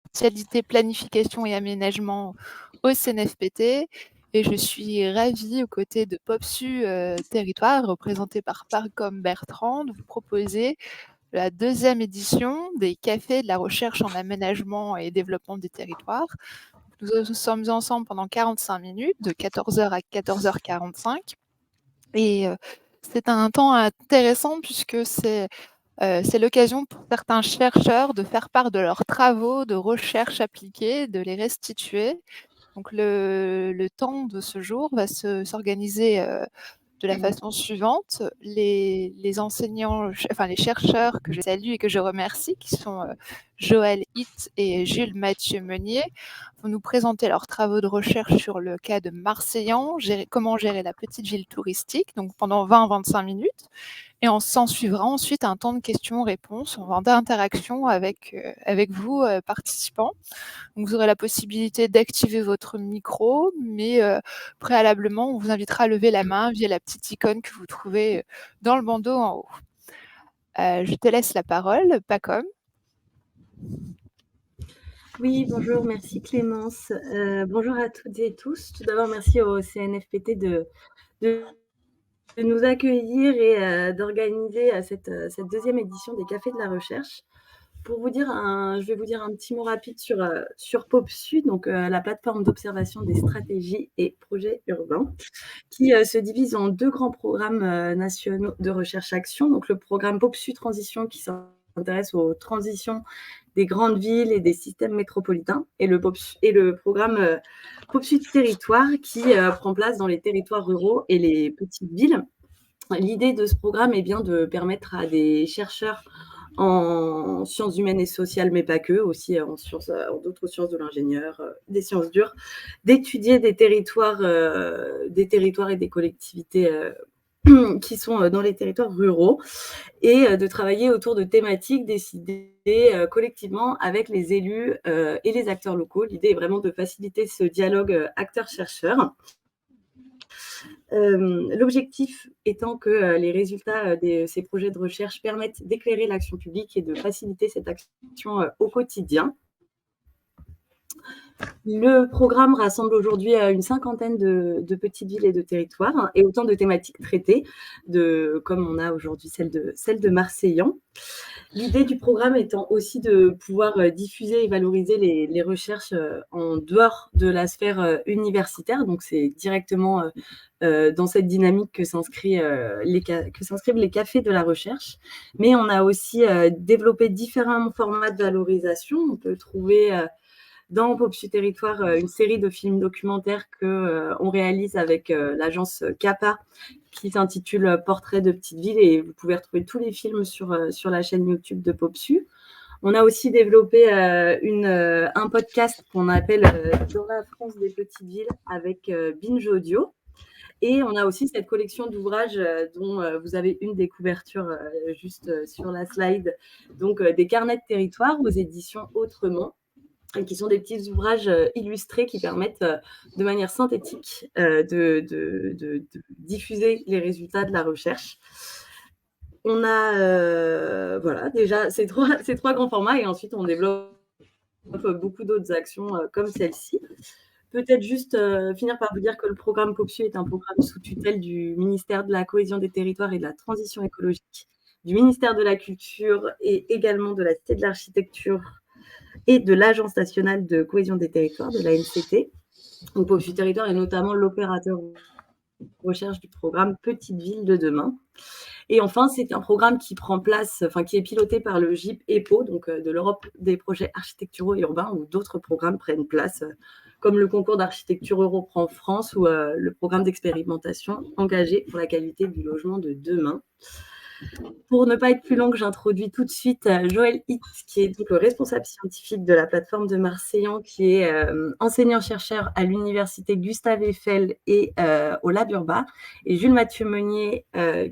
spécialité planification et aménagement au CNFPT et je suis ravie, aux côtés de Popsu Territoire, représentée par Parcom Bertrand, de vous proposer la 2e édition des Cafés de la recherche en aménagement et développement des territoires. Nous sommes ensemble pendant 45 minutes, de 14h à 14h45. Et c'est un temps intéressant puisque c'est l'occasion pour certains chercheurs de faire part de leurs travaux de recherche appliquée, de les restituer. Donc le temps de ce jour va s'organiser de la façon suivante. Les enseignants, enfin les chercheurs que je salue et que je remercie, qui sont Joël Hitt et Jules Mathieu Meunier, vont nous présenter leurs travaux de recherche sur le cas de Marseillan, comment gérer la petite ville touristique, donc pendant 20-25 minutes. Et on s'en suivra ensuite un temps de questions-réponses, un temps d'interaction avec vous, participants. Donc vous aurez la possibilité d'activer votre micro, mais préalablement, on vous invitera à lever la main via la petite icône que vous trouvez dans le bandeau en haut. Je te laisse la parole, Pacom. Oui, bonjour, merci Clémence. Bonjour à toutes et tous. Tout d'abord, merci au CNFPT de nous accueillir et d'organiser cette 2e édition des Cafés de la Recherche. Pour vous dire je vais vous dire un petit mot rapide sur Popsu, donc la plateforme d'observation des stratégies et projets urbains, qui se divise en 2 grands programmes nationaux de recherche-action. Donc le programme Popsu Transition, qui s'intéresse aux transitions des grandes villes et des systèmes métropolitains, et le programme Popsu Territoire, qui prend place dans les territoires ruraux et les petites villes. L'idée de ce programme est bien de permettre à des chercheurs en sciences humaines et sociales, mais pas que, aussi en d'autres sciences de l'ingénieur, des sciences dures, d'étudier des territoires et des collectivités qui sont dans les territoires ruraux et de travailler autour de thématiques décidées collectivement avec les élus et les acteurs locaux. L'idée est vraiment de faciliter ce dialogue acteurs-chercheurs. L'objectif étant que les résultats de ces projets de recherche permettent d'éclairer l'action publique et de faciliter cette action au quotidien. Le programme rassemble aujourd'hui une 50aine de petites villes et de territoires et autant de thématiques traitées, comme on a aujourd'hui celle de Marseillan. L'idée du programme étant aussi de pouvoir diffuser et valoriser les recherches en dehors de la sphère universitaire. Donc, c'est directement dans cette dynamique que s'inscrivent les cafés de la recherche. Mais on a aussi développé différents formats de valorisation. On peut trouver dans Popsu Territoire une série de films documentaires qu'on réalise avec l'agence CAPA, qui s'intitule Portrait de petite ville, et vous pouvez retrouver tous les films sur la chaîne YouTube de Popsu. On a aussi développé un podcast qu'on appelle Dans la France des petites villes avec Binge Audio. Et on a aussi cette collection d'ouvrages dont vous avez une des couvertures juste sur la slide, donc des carnets de territoire aux éditions Autrement, et qui sont des petits ouvrages illustrés qui permettent de manière synthétique de diffuser les résultats de la recherche. On a déjà ces trois grands formats, et ensuite on développe beaucoup d'autres actions comme celle-ci. Peut-être juste finir par vous dire que le programme Popsu est un programme sous tutelle du ministère de la Cohésion des Territoires et de la Transition écologique, du ministère de la Culture et également de la Cité de l'Architecture et de l'Agence nationale de cohésion des territoires, de l'ANCT. Donc, Popsu Territoire est notamment l'opérateur recherche du programme Petite Ville de demain. Et enfin, c'est un programme qui est piloté par le GIP EPO, donc de l'Europe des projets architecturaux et urbains, où d'autres programmes prennent place, comme le concours d'architecture Europrend France ou le programme d'expérimentation engagé pour la qualité du logement de demain. Pour ne pas être plus longue, j'introduis tout de suite Joël Hitt, qui est donc le responsable scientifique de la plateforme de Marseillan, qui est enseignant-chercheur à l'université Gustave Eiffel et au Lab Urba, et Jules Mathieu Meunier,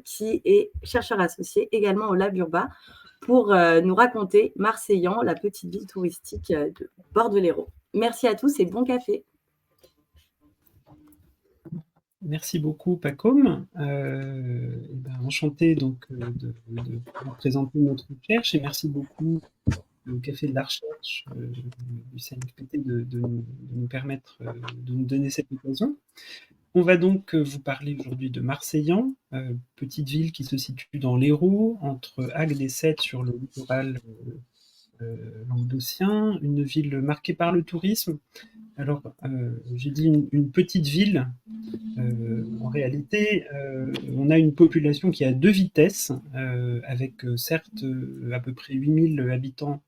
qui est chercheur associé également au Lab Urba, pour nous raconter Marseillan, la petite ville touristique de bord de l'Hérault. Merci à tous et bon café. Merci beaucoup, Pacom. Enchanté donc de vous présenter notre recherche, et merci beaucoup au Café de la Recherche du CNFPT de nous permettre de nous donner cette occasion. On va donc vous parler aujourd'hui de Marseillan, petite ville qui se situe dans l'Hérault, entre Agde et Sète sur le littoral languedocien, une ville marquée par le tourisme. Alors, j'ai dit une petite ville. En réalité, on a une population qui a 2 vitesses, avec certes à peu près 8000 habitants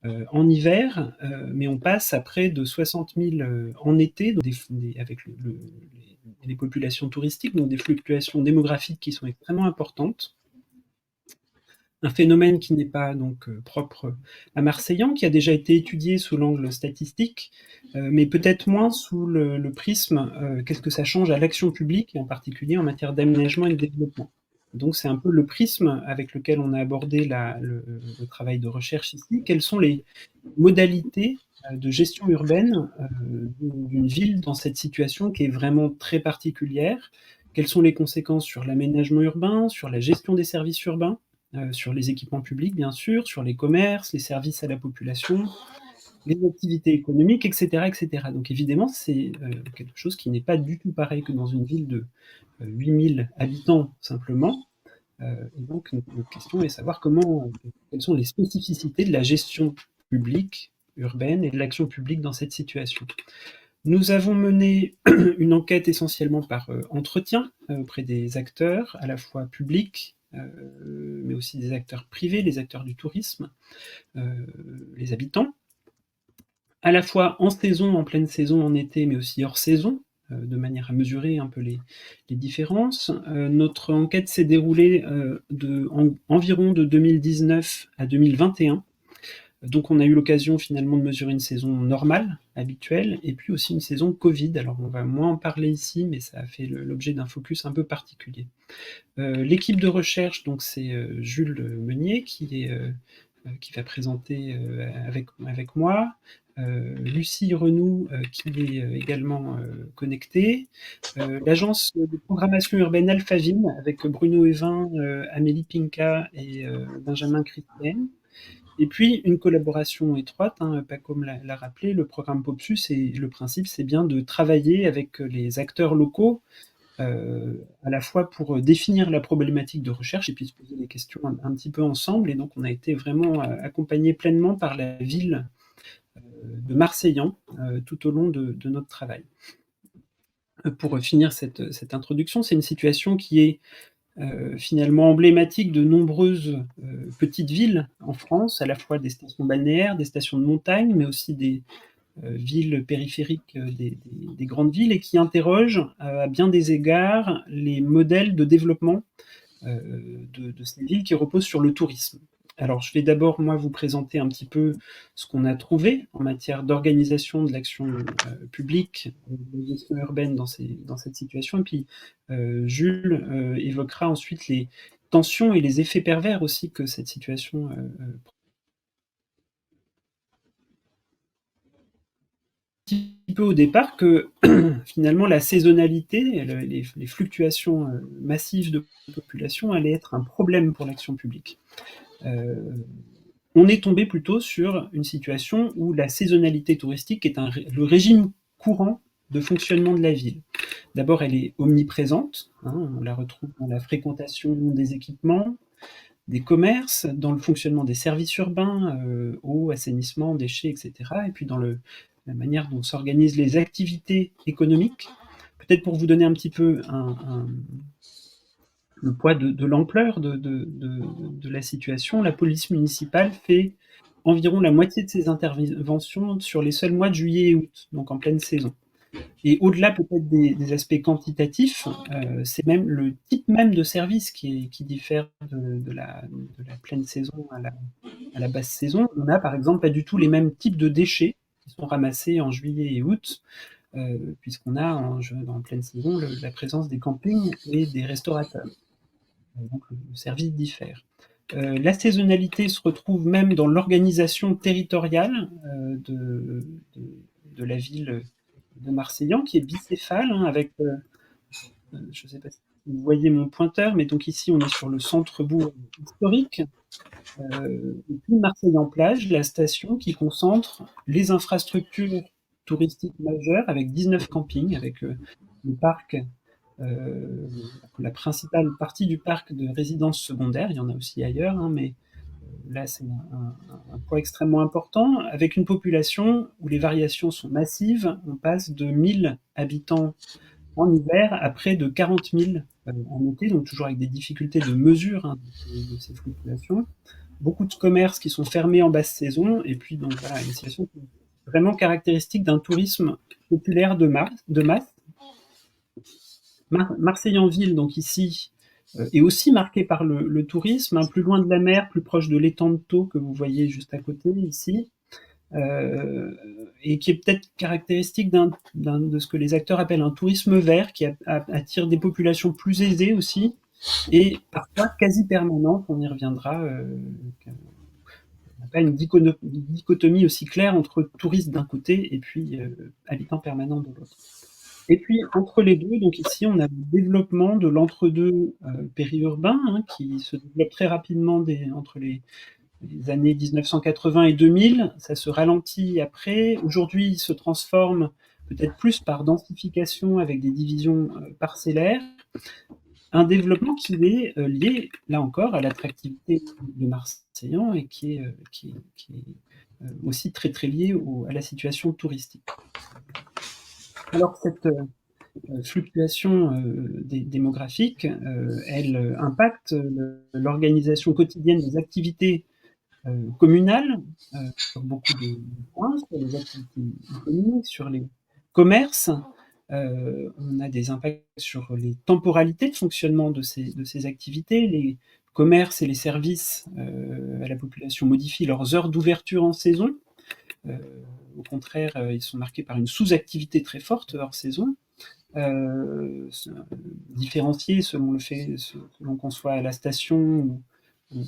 en hiver, mais on passe à près de 60 000 en été, donc avec les populations touristiques, donc des fluctuations démographiques qui sont extrêmement importantes. Un phénomène qui n'est pas donc propre à Marseillan, qui a déjà été étudié sous l'angle statistique, mais peut-être moins sous le prisme qu'est-ce que ça change à l'action publique, et en particulier en matière d'aménagement et de développement. Donc c'est un peu le prisme avec lequel on a abordé le travail de recherche ici. Quelles sont les modalités de gestion urbaine d'une ville dans cette situation qui est vraiment très particulière? Quelles sont les conséquences sur l'aménagement urbain, sur la gestion des services urbains, sur les équipements publics, bien sûr, sur les commerces, les services à la population, les activités économiques, etc., etc. Donc évidemment, c'est quelque chose qui n'est pas du tout pareil que dans une ville de 8000 habitants simplement. Et donc notre question est de savoir quelles sont les spécificités de la gestion publique urbaine et de l'action publique dans cette situation. Nous avons mené une enquête essentiellement par entretien auprès des acteurs, à la fois publics, mais aussi des acteurs privés, les acteurs du tourisme, les habitants, à la fois en saison, en pleine saison, en été, mais aussi hors saison, de manière à mesurer un peu les différences. Notre enquête s'est déroulée environ de 2019 à 2021. Donc on a eu l'occasion finalement de mesurer une saison normale, habituelle, et puis aussi une saison Covid. Alors on va moins en parler ici, mais ça a fait l'objet d'un focus un peu particulier. L'équipe de recherche, donc c'est Jules Meunier qui va présenter avec moi, Lucie Renoux qui est également connectée, l'agence de programmation urbaine Alphaville avec Bruno Evin, Amélie Pinka et Benjamin Christian. Et puis une collaboration étroite, Pacôme l'a rappelé, le programme POPSU, le principe c'est bien de travailler avec les acteurs locaux, à la fois pour définir la problématique de recherche et puis se poser des questions un petit peu ensemble. Et donc on a été vraiment accompagné pleinement par la ville de Marseillan tout au long de notre travail. Pour finir cette introduction, c'est une situation qui est finalement emblématique de nombreuses petites villes en France, à la fois des stations balnéaires, des stations de montagne, mais aussi des villes périphériques des grandes villes, et qui interrogent à bien des égards les modèles de développement de ces villes qui reposent sur le tourisme. Alors, je vais d'abord, moi, vous présenter un petit peu ce qu'on a trouvé en matière d'organisation de l'action publique, de gestion urbaine dans cette situation. Et puis, Jules évoquera ensuite les tensions et les effets pervers aussi que cette situation un petit peu au départ que finalement la saisonnalité, les fluctuations massives de population allaient être un problème pour l'action publique. On est tombé plutôt sur une situation où la saisonnalité touristique est le régime courant de fonctionnement de la ville. D'abord, elle est omniprésente, on la retrouve dans la fréquentation des équipements, des commerces, dans le fonctionnement des services urbains, eau, assainissement, déchets, etc. Et puis dans la manière dont s'organisent les activités économiques. Peut-être pour vous donner un petit peu le poids de l'ampleur de la situation, la police municipale fait environ la moitié de ses interventions sur les seuls mois de juillet et août, donc en pleine saison. Et au-delà peut-être des aspects quantitatifs, c'est même le type même de service qui diffère de la pleine saison à la basse saison. On n'a par exemple pas du tout les mêmes types de déchets qui sont ramassés en juillet et août, puisqu'on a en pleine saison la présence des campings et des restaurateurs. Donc le service diffère. La saisonnalité se retrouve même dans l'organisation territoriale de la ville de Marseillan, qui est bicéphale, avec, je ne sais pas si vous voyez mon pointeur, mais donc ici on est sur le centre-bourg historique, et puis Marseille-en-Plage, la station qui concentre les infrastructures touristiques majeures avec 19 campings, avec le parc, la principale partie du parc de résidences secondaires, il y en a aussi ailleurs, hein, mais là c'est un poids extrêmement important, avec une population où les variations sont massives. On passe de 1000 habitants en hiver à près de 40 000 en été, donc toujours avec des difficultés de mesure, hein, de ces fluctuations. Beaucoup de commerces qui sont fermés en basse saison, et puis donc voilà, une situation vraiment caractéristique d'un tourisme populaire de masse. Marseille en ville, donc ici, est aussi marquée par le tourisme, hein, plus loin de la mer, plus proche de l'étang de Thau que vous voyez juste à côté ici, et qui est peut-être caractéristique de ce que les acteurs appellent un tourisme vert, qui attire des populations plus aisées aussi, et parfois quasi permanente, on y reviendra. On n'a pas une dichotomie aussi claire entre touristes d'un côté et puis habitants permanents de l'autre. Et puis entre les deux, donc ici on a le développement de l'entre-deux périurbain, hein, qui se développe très rapidement entre les années 1980 et 2000. Ça se ralentit après. Aujourd'hui, il se transforme peut-être plus par densification avec des divisions parcellaires. Un développement qui est lié, là encore, à l'attractivité de Marseillan et qui est aussi très très lié à la situation touristique. Alors cette fluctuation démographique, elle impacte l'organisation quotidienne des activités communales sur beaucoup de points, sur les activités économiques, sur les commerces. On a des impacts sur les temporalités de fonctionnement de ces activités. Les commerces et les services à la population modifient leurs heures d'ouverture en saison. Au contraire, ils sont marqués par une sous-activité très forte hors saison. Différenciée selon qu'on soit à la station ou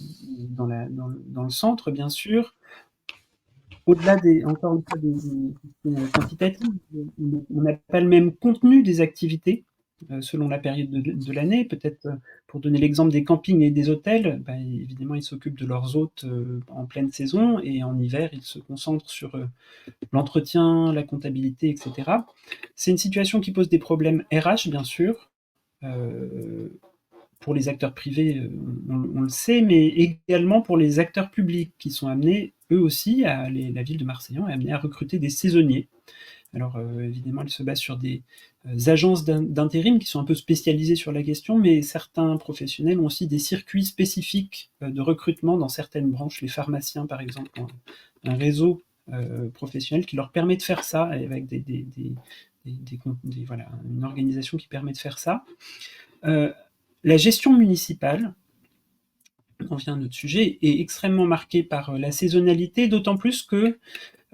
dans le centre, bien sûr. Au-delà encore une fois, des questions quantitatives, on n'a pas le même contenu des activités selon la période de l'année. Peut-être pour donner l'exemple des campings et des hôtels, évidemment ils s'occupent de leurs hôtes en pleine saison, et en hiver ils se concentrent sur l'entretien, la comptabilité, etc. C'est une situation qui pose des problèmes RH, bien sûr, pour les acteurs privés, on le sait, mais également pour les acteurs publics qui sont amenés, eux aussi, la ville de Marseillan est amenée à recruter des saisonniers. Alors évidemment, elle se base sur des agences d'intérim qui sont un peu spécialisées sur la question, mais certains professionnels ont aussi des circuits spécifiques de recrutement dans certaines branches. Les pharmaciens, par exemple, ont un réseau professionnel qui leur permet de faire ça, avec voilà, une organisation qui permet de faire ça. La gestion municipale, on vient à notre sujet, est extrêmement marquée par la saisonnalité, d'autant plus que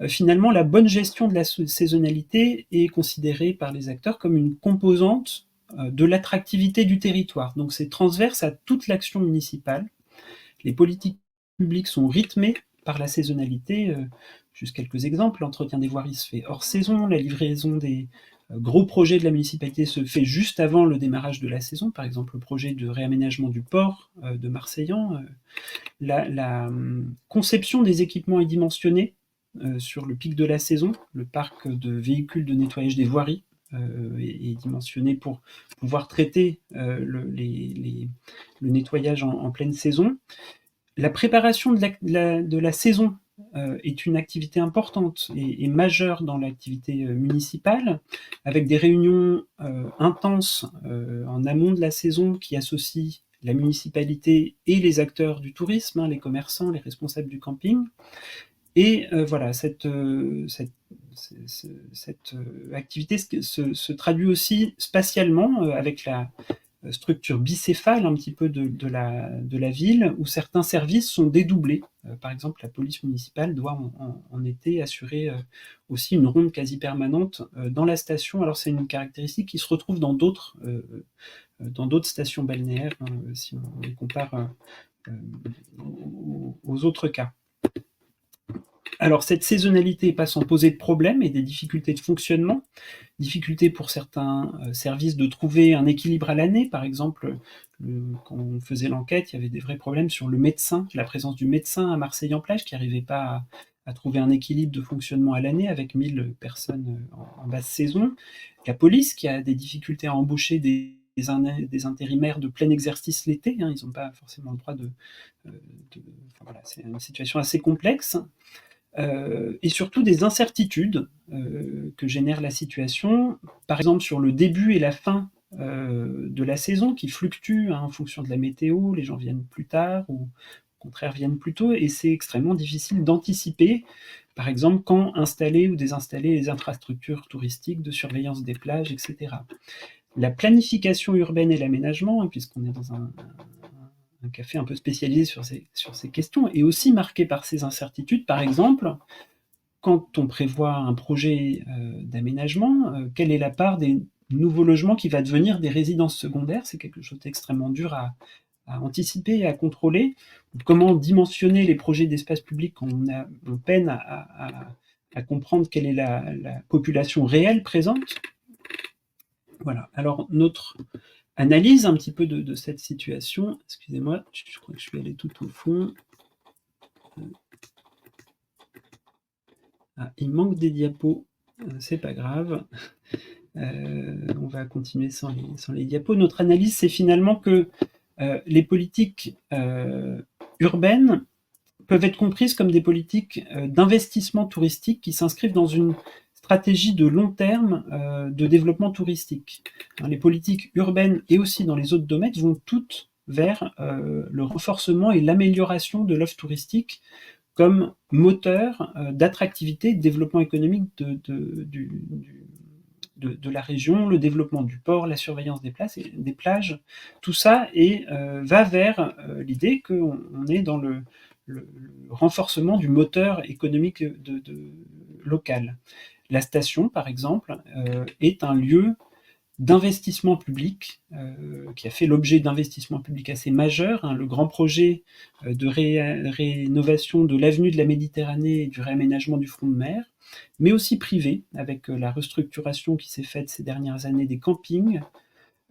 finalement la bonne gestion de la saisonnalité est considérée par les acteurs comme une composante de l'attractivité du territoire. Donc c'est transverse à toute l'action municipale. Les politiques publiques sont rythmées par la saisonnalité. Juste quelques exemples, l'entretien des voiries se fait hors saison, la livraison des gros projets de la municipalité se fait juste avant le démarrage de la saison, par exemple le projet de réaménagement du port de Marseillan. La conception des équipements est dimensionnée sur le pic de la saison. Le parc de véhicules de nettoyage des voiries est dimensionné pour pouvoir traiter le nettoyage en pleine saison. La préparation de la saison est une activité importante et majeure dans l'activité municipale, avec des réunions intenses en amont de la saison qui associent la municipalité et les acteurs du tourisme, hein, les commerçants, les responsables du camping. Et voilà, cette activité se traduit aussi spatialement avec la structure bicéphale un petit peu de la ville, où certains services sont dédoublés. Par exemple, la police municipale doit en été assurer aussi une ronde quasi permanente dans la station. Alors c'est une caractéristique qui se retrouve dans d'autres stations balnéaires, hein, si on les compare aux autres cas. Alors cette saisonnalité n'est pas sans poser de problèmes et des difficultés de fonctionnement, difficultés pour certains services de trouver un équilibre à l'année. Par exemple, quand on faisait l'enquête, il y avait des vrais problèmes sur le médecin, la présence du médecin à Marseille-en-Plage qui n'arrivait pas à trouver un équilibre de fonctionnement à l'année avec 1000 personnes en basse saison. La police qui a des difficultés à embaucher des intérimaires de plein exercice l'été, hein, ils n'ont pas forcément le droit enfin, voilà, c'est une situation assez complexe. Et surtout des incertitudes que génère la situation, par exemple sur le début et la fin de la saison qui fluctuent en fonction de la météo, les gens viennent plus tard ou au contraire viennent plus tôt, et c'est extrêmement difficile d'anticiper, par exemple, quand installer ou désinstaller les infrastructures touristiques de surveillance des plages, etc. La planification urbaine et l'aménagement, puisqu'on est dans un café un peu spécialisé sur ces questions, est aussi marqué par ces incertitudes. Par exemple, quand on prévoit un projet d'aménagement, quelle est la part des nouveaux logements qui va devenir des résidences secondaires? C'est quelque chose d'extrêmement dur à anticiper et à contrôler. Comment dimensionner les projets d'espace public quand on peine à comprendre quelle est la population réelle présente? Voilà. Alors, notre analyse un petit peu de cette situation. Excusez-moi, je crois que je suis allé tout au fond. Ah, il manque des diapos, c'est pas grave. On va continuer sans les diapos. Notre analyse, c'est finalement que les politiques urbaines peuvent être comprises comme des politiques d'investissement touristique qui s'inscrivent dans une stratégie de long terme de développement touristique. Les politiques urbaines et aussi dans les autres domaines vont toutes vers le renforcement et l'amélioration de l'offre touristique comme moteur d'attractivité et de développement économique de la région, le développement du port, la surveillance des plages, tout ça va vers l'idée qu'on est dans le renforcement du moteur économique local. La station, par exemple, est un lieu d'investissement public qui a fait l'objet d'investissements publics assez majeurs. Le grand projet de rénovation de l'avenue de la Méditerranée et du réaménagement du front de mer, mais aussi privé, avec la restructuration qui s'est faite ces dernières années des campings,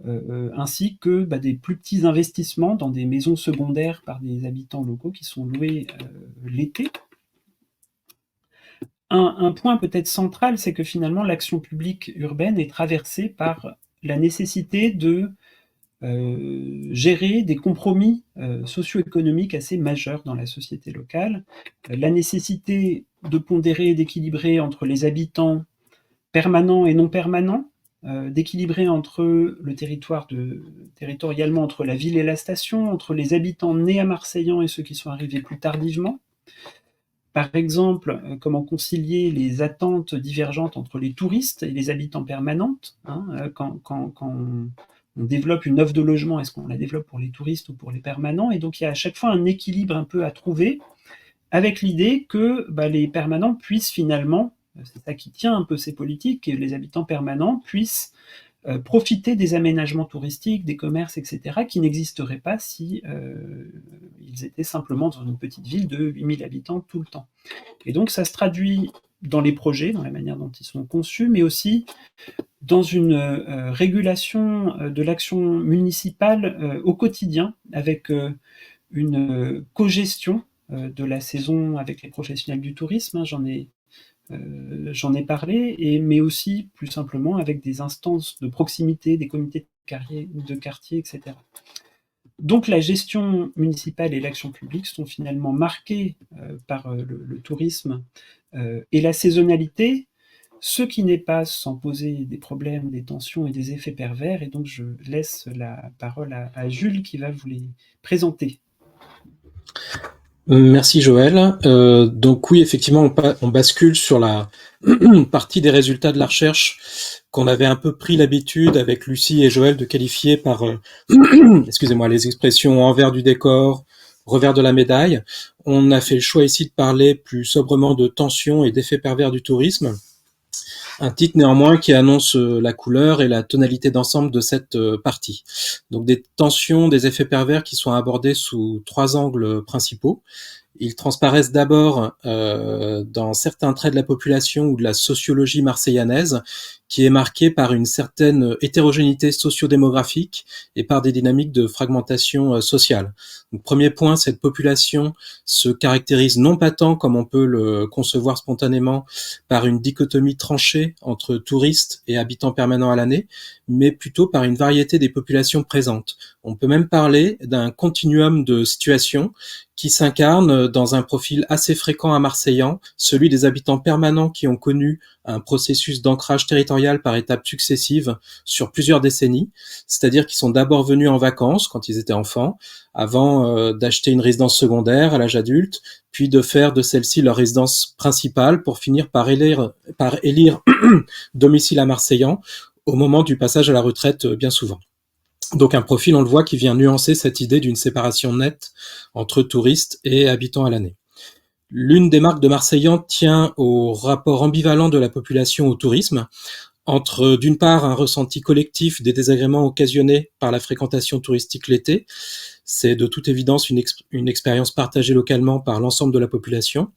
ainsi que des plus petits investissements dans des maisons secondaires par des habitants locaux qui sont loués l'été. Un point peut-être central, c'est que finalement l'action publique urbaine est traversée par la nécessité de gérer des compromis socio-économiques assez majeurs dans la société locale, la nécessité de pondérer et d'équilibrer entre les habitants permanents et non permanents, d'équilibrer entre le territorialement entre la ville et la station, entre les habitants nés à Marseillan et ceux qui sont arrivés plus tardivement. Par exemple, comment concilier les attentes divergentes entre les touristes et les habitants permanents, quand on développe une offre de logement, est-ce qu'on la développe pour les touristes ou pour les permanents? Et donc il y a à chaque fois un équilibre un peu à trouver, avec l'idée que les permanents puissent finalement, c'est ça qui tient un peu ces politiques, que les habitants permanents puissent profiter des aménagements touristiques, des commerces, etc., qui n'existeraient pas si ils étaient simplement dans une petite ville de 8000 habitants tout le temps. Et donc ça se traduit dans les projets, dans la manière dont ils sont conçus, mais aussi dans une régulation de l'action municipale au quotidien, avec une cogestion de la saison avec les professionnels du tourisme, j'en ai parlé, mais aussi plus simplement avec des instances de proximité, des comités de quartier, etc. Donc la gestion municipale et l'action publique sont finalement marquées par le tourisme et la saisonnalité, ce qui n'est pas sans poser des problèmes, des tensions et des effets pervers, et donc je laisse la parole à Jules qui va vous les présenter. Merci Joël. Donc oui, effectivement, on bascule sur la partie des résultats de la recherche qu'on avait un peu pris l'habitude avec Lucie et Joël de qualifier par, excusez-moi, les expressions envers du décor, revers de la médaille. On a fait le choix ici de parler plus sobrement de tensions et d'effets pervers du tourisme. Un titre néanmoins qui annonce la couleur et la tonalité d'ensemble de cette partie. Donc des tensions, des effets pervers qui sont abordés sous 3 angles principaux. Ils transparaissent d'abord dans certains traits de la population ou de la sociologie marseillanaise, qui est marquée par une certaine hétérogénéité sociodémographique et par des dynamiques de fragmentation sociale. Donc, premier point, cette population se caractérise non pas tant, comme on peut le concevoir spontanément, par une dichotomie tranchée entre touristes et habitants permanents à l'année, mais plutôt par une variété des populations présentes. On peut même parler d'un continuum de situations qui s'incarne dans un profil assez fréquent à Marseillan, celui des habitants permanents qui ont connu un processus d'ancrage territorial par étapes successives sur plusieurs décennies, c'est-à-dire qui sont d'abord venus en vacances quand ils étaient enfants, avant d'acheter une résidence secondaire à l'âge adulte, puis de faire de celle-ci leur résidence principale pour finir par élire domicile à Marseillan au moment du passage à la retraite bien souvent. Donc un profil, on le voit, qui vient nuancer cette idée d'une séparation nette entre touristes et habitants à l'année. L'une des marques de Marseillan tient au rapport ambivalent de la population au tourisme, entre d'une part un ressenti collectif des désagréments occasionnés par la fréquentation touristique l'été, c'est de toute évidence une expérience partagée localement par l'ensemble de la population,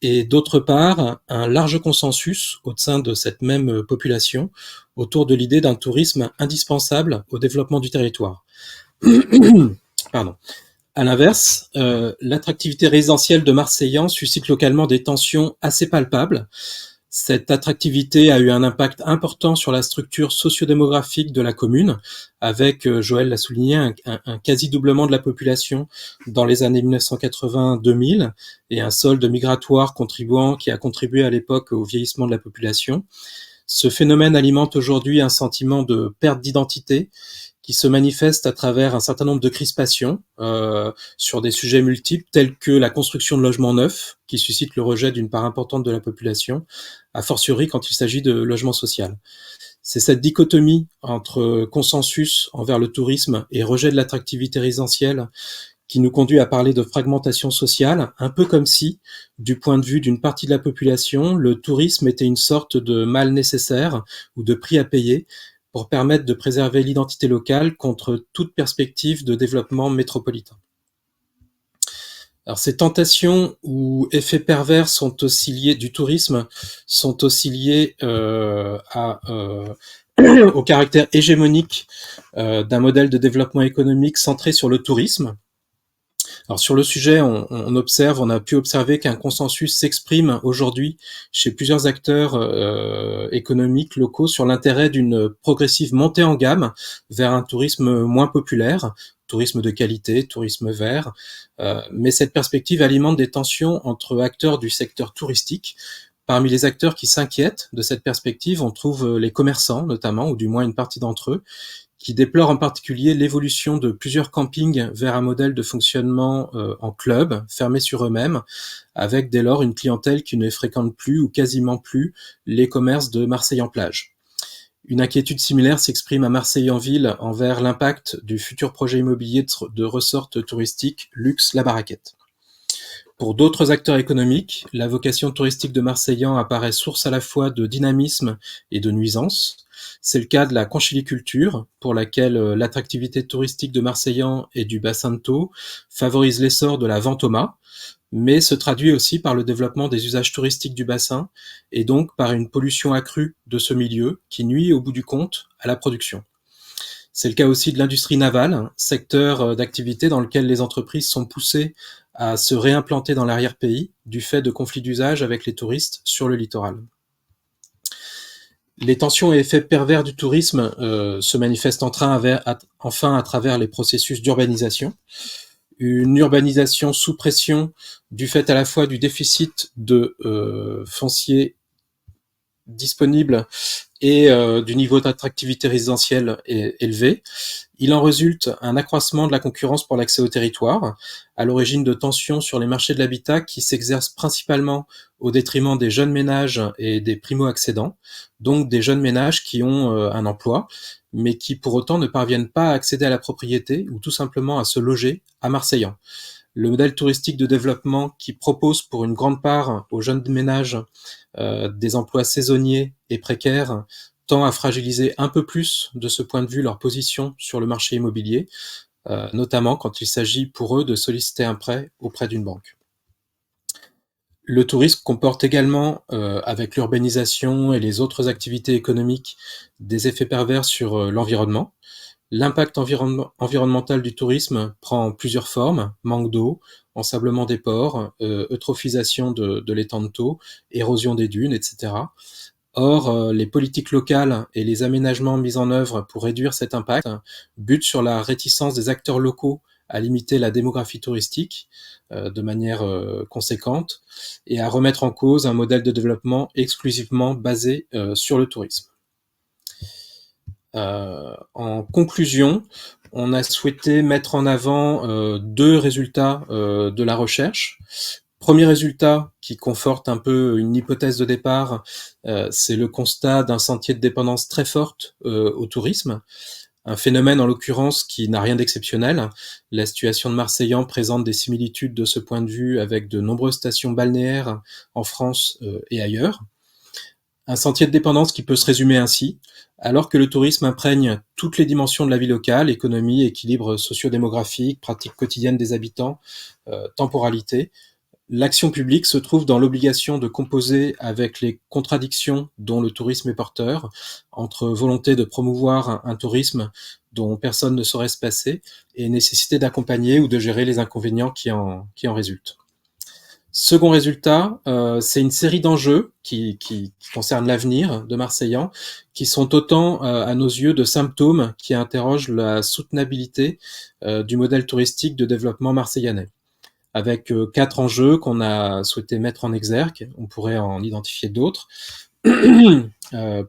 et d'autre part un large consensus au sein de cette même population autour de l'idée d'un tourisme indispensable au développement du territoire. Pardon. À l'inverse, l'attractivité résidentielle de Marseillan suscite localement des tensions assez palpables. Cette attractivité a eu un impact important sur la structure sociodémographique de la commune, avec, Joël l'a souligné, un quasi-doublement de la population dans les années 1980-2000 et un solde migratoire qui a contribué à l'époque au vieillissement de la population. Ce phénomène alimente aujourd'hui un sentiment de perte d'identité qui se manifeste à travers un certain nombre de crispations sur des sujets multiples tels que la construction de logements neufs, qui suscite le rejet d'une part importante de la population, a fortiori quand il s'agit de logement social. C'est cette dichotomie entre consensus envers le tourisme et rejet de l'attractivité résidentielle qui nous conduit à parler de fragmentation sociale, un peu comme si, du point de vue d'une partie de la population, le tourisme était une sorte de mal nécessaire ou de prix à payer pour permettre de préserver l'identité locale contre toute perspective de développement métropolitain. Alors, ces tentations ou effets pervers sont aussi liés du tourisme, sont aussi liés au caractère hégémonique d'un modèle de développement économique centré sur le tourisme. Alors sur le sujet, on a pu observer qu'un consensus s'exprime aujourd'hui chez plusieurs acteurs économiques locaux sur l'intérêt d'une progressive montée en gamme vers un tourisme moins populaire, tourisme de qualité, tourisme vert, mais cette perspective alimente des tensions entre acteurs du secteur touristique. Parmi les acteurs qui s'inquiètent de cette perspective, on trouve les commerçants notamment, ou du moins une partie d'entre eux, qui déplore en particulier l'évolution de plusieurs campings vers un modèle de fonctionnement en club, fermé sur eux-mêmes, avec dès lors une clientèle qui ne fréquente plus ou quasiment plus les commerces de Marseille-en-Plage. Une inquiétude similaire s'exprime à Marseille-en-Ville envers l'impact du futur projet immobilier de ressort touristique Luxe La Barraquette. Pour d'autres acteurs économiques, la vocation touristique de Marseillan apparaît source à la fois de dynamisme et de nuisance. C'est le cas de la conchiliculture, pour laquelle l'attractivité touristique de Marseillan et du bassin de Thau favorise l'essor de la vente au mât, mais se traduit aussi par le développement des usages touristiques du bassin et donc par une pollution accrue de ce milieu qui nuit au bout du compte à la production. C'est le cas aussi de l'industrie navale, secteur d'activité dans lequel les entreprises sont poussées à se réimplanter dans l'arrière-pays du fait de conflits d'usage avec les touristes sur le littoral. Les tensions et effets pervers du tourisme se manifestent enfin à travers les processus d'urbanisation. Une urbanisation sous pression du fait à la fois du déficit de foncier disponible et du niveau d'attractivité résidentielle élevé. Il en résulte un accroissement de la concurrence pour l'accès au territoire, à l'origine de tensions sur les marchés de l'habitat qui s'exercent principalement au détriment des jeunes ménages et des primo-accédants, donc des jeunes ménages qui ont un emploi, mais qui pour autant ne parviennent pas à accéder à la propriété ou tout simplement à se loger à Marseillan. Le modèle touristique de développement qui propose pour une grande part aux jeunes ménages des emplois saisonniers et précaires tend à fragiliser un peu plus de ce point de vue leur position sur le marché immobilier, notamment quand il s'agit pour eux de solliciter un prêt auprès d'une banque. Le tourisme comporte également, avec l'urbanisation et les autres activités économiques, des effets pervers sur l'environnement. L'impact environnemental du tourisme prend plusieurs formes: manque d'eau, ensablement des ports, eutrophisation de l'étang de Thau, érosion des dunes, etc. Or, les politiques locales et les aménagements mis en œuvre pour réduire cet impact butent sur la réticence des acteurs locaux à limiter la démographie touristique de manière conséquente et à remettre en cause un modèle de développement exclusivement basé sur le tourisme. En conclusion, on a souhaité mettre en avant deux résultats de la recherche. Premier résultat qui conforte un peu une hypothèse de départ, c'est le constat d'un sentier de dépendance très forte au tourisme. Un phénomène en l'occurrence qui n'a rien d'exceptionnel. La situation de Marseillan présente des similitudes de ce point de vue avec de nombreuses stations balnéaires en France et ailleurs. Un sentier de dépendance qui peut se résumer ainsi: alors que le tourisme imprègne toutes les dimensions de la vie locale, économie, équilibre socio-démographique, pratiques quotidiennes des habitants, temporalité, l'action publique se trouve dans l'obligation de composer avec les contradictions dont le tourisme est porteur, entre volonté de promouvoir un tourisme dont personne ne saurait se passer et nécessité d'accompagner ou de gérer les inconvénients qui en résultent. Second résultat, c'est une série d'enjeux qui concernent l'avenir de Marseillan, qui sont autant, à nos yeux, de symptômes qui interrogent la soutenabilité du modèle touristique de développement marseillanais. Avec 4 enjeux qu'on a souhaité mettre en exergue, on pourrait en identifier d'autres.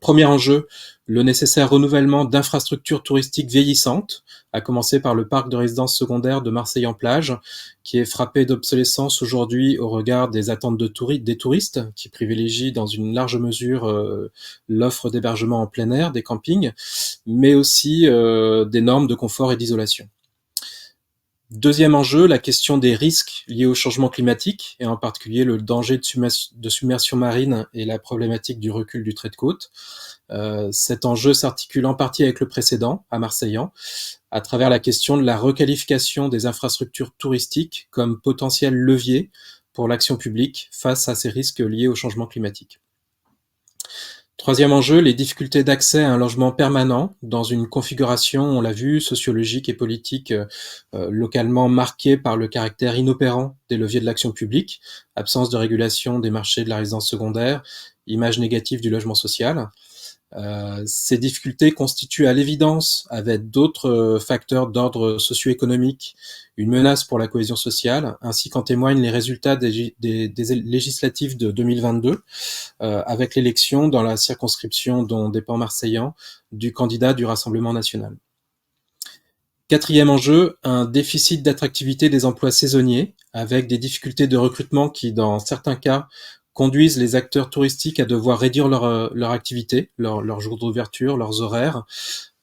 Premier enjeu, le nécessaire renouvellement d'infrastructures touristiques vieillissantes, à commencer par le parc de résidence secondaire de Marseille-en-Plage, qui est frappé d'obsolescence aujourd'hui au regard des attentes des touristes, qui privilégient dans une large mesure l'offre d'hébergement en plein air, des campings, mais aussi des normes de confort et d'isolation. Deuxième enjeu, la question des risques liés au changement climatique, et en particulier le danger de submersion marine et la problématique du recul du trait de côte. Cet enjeu s'articule en partie avec le précédent, à Marseillan, à travers la question de la requalification des infrastructures touristiques comme potentiel levier pour l'action publique face à ces risques liés au changement climatique. Troisième enjeu, les difficultés d'accès à un logement permanent dans une configuration, on l'a vu, sociologique et politique localement marquée par le caractère inopérant des leviers de l'action publique, absence de régulation des marchés de la résidence secondaire, image négative du logement social. Ces difficultés constituent à l'évidence, avec d'autres facteurs d'ordre socio-économique, une menace pour la cohésion sociale, ainsi qu'en témoignent les résultats des législatives de 2022, avec l'élection dans la circonscription dont dépend Marseillan du candidat du Rassemblement national. Quatrième enjeu, un déficit d'attractivité des emplois saisonniers, avec des difficultés de recrutement qui, dans certains cas, conduisent les acteurs touristiques à devoir réduire leur activité, leurs jours d'ouverture, leurs horaires.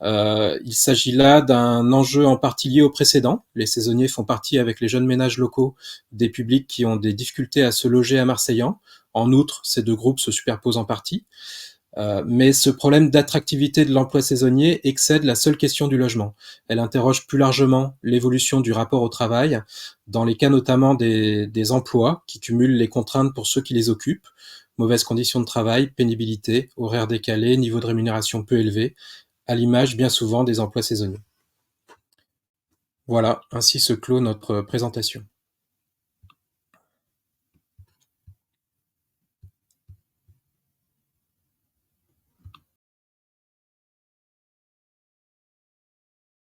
Il s'agit là d'un enjeu en partie lié au précédent. Les saisonniers font partie, avec les jeunes ménages locaux, des publics qui ont des difficultés à se loger à Marseillan. En outre, ces deux groupes se superposent en partie. Mais ce problème d'attractivité de l'emploi saisonnier excède la seule question du logement. Elle interroge plus largement l'évolution du rapport au travail, dans les cas notamment des emplois qui cumulent les contraintes pour ceux qui les occupent: mauvaises conditions de travail, pénibilité, horaires décalés, niveau de rémunération peu élevé, à l'image bien souvent des emplois saisonniers. Voilà, ainsi se clôt notre présentation.